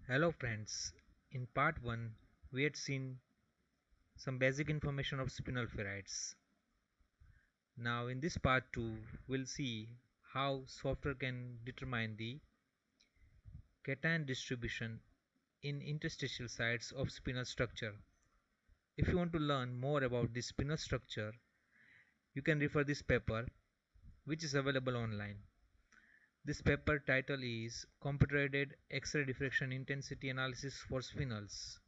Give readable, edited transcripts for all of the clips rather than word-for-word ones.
Hello friends, in part 1 we had seen some basic information of spinel ferrites. Now in this part 2 we'll see how software can determine the cation distribution in interstitial sites of spinel structure. If you want to learn more about this spinel structure, you can refer this paper which is available online. This paper title is Computer-Aided X-ray Diffraction Intensity Analysis for Spinels.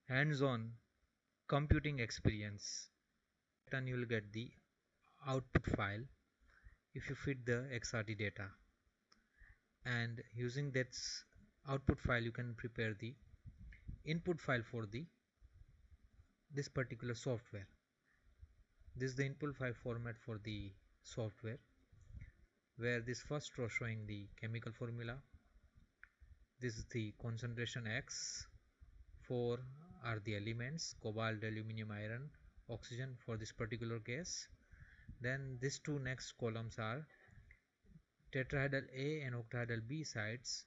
Hands-on computing experience. And you will get the output file if you feed the XRD data, and using that output file you can prepare the input file for this particular software. This is the input file format for the software, where this first row showing the chemical formula, this is the concentration X, 4 are the elements cobalt, aluminium, iron, oxygen for this particular case. Then these two next columns are tetrahedral A and octahedral B sites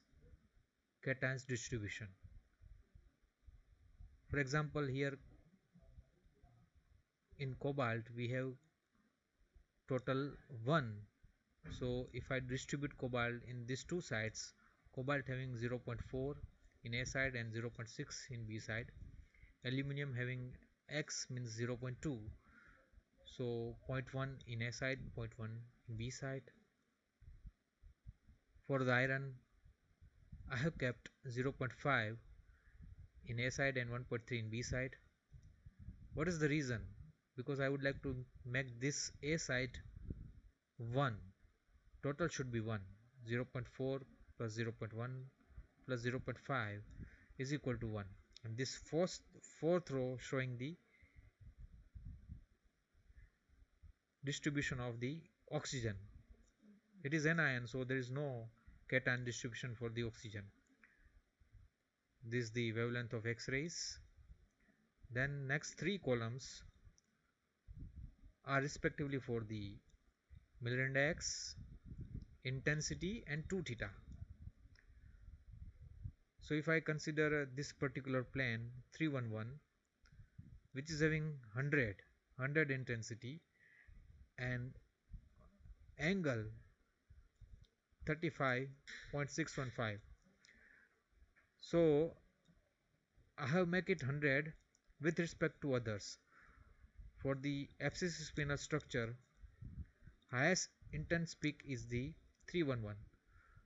cations distribution. For example, here in cobalt we have total 1. So if I distribute cobalt in these two sides, cobalt having 0.4 in A side and 0.6 in B side, aluminium having X means 0.2, so 0.1 in A side, 0.1 in B side. For the iron, I have kept 0.5 in A side and 1.3 in B side. What is the reason? Because I would like to make this A side 1. Total should be 1. 0.4 plus 0.1 plus 0.5 is equal to 1. And this fourth row showing the distribution of the oxygen. It is anion, so there is no cation distribution for the oxygen. This is the wavelength of X-rays. Then next three columns are respectively for the Miller index, intensity and 2 theta. So if I consider this particular plane 311, which is having 100 intensity and angle 35.615, so I have make it 100 with respect to others. For the FCC spinel structure, highest intense peak is the 311.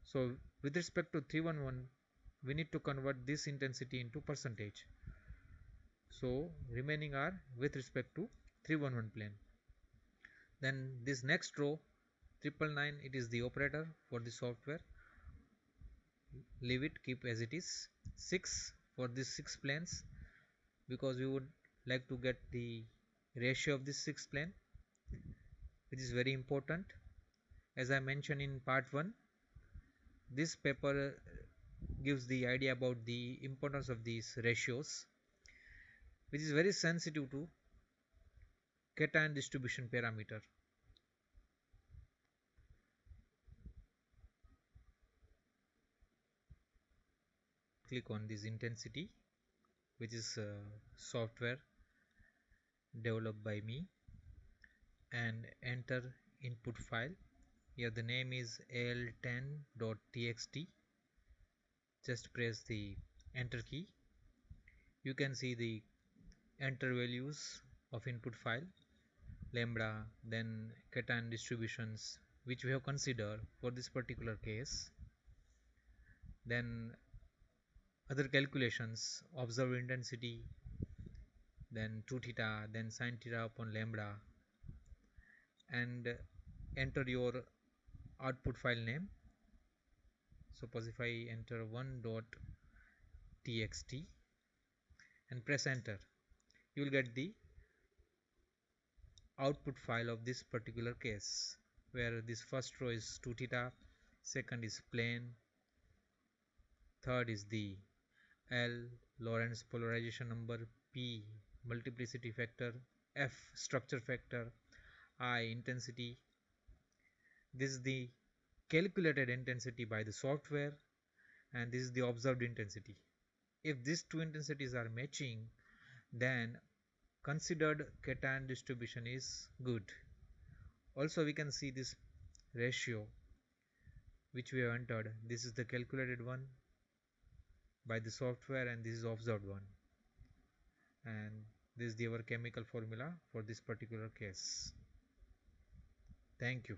So with respect to 311, we need to convert this intensity into percentage. So remaining are with respect to 311 plane. Then this next row 999, it is the operator for the software. Leave it, keep as it is. 6 for these 6 planes, because we would like to get the ratio of this 6 plane, which is very important. As I mentioned in part 1, this paper gives the idea about the importance of these ratios, which is very sensitive to cation distribution parameter. Click on this intensity, which is software developed by me, and enter input file. Here the name is al10.txt. Just press the enter key. You can see the enter values of input file, lambda, then cation distributions which we have considered for this particular case, then other calculations, observed intensity, then 2 theta, then sin theta upon lambda, and enter your output file name. Suppose if I enter 1.txt and press enter, you will get the output file of this particular case, where this first row is 2 theta, second is plane, third is the L Lorentz polarization number, P multiplicity factor, F structure factor, I intensity. This is the calculated intensity by the software, and this is the observed intensity. If these two intensities are matching, then considered cation distribution is good. Also, we can see this ratio which we have entered. This is the calculated one by the software, and this is observed one, and this is our chemical formula for this particular case. Thank you.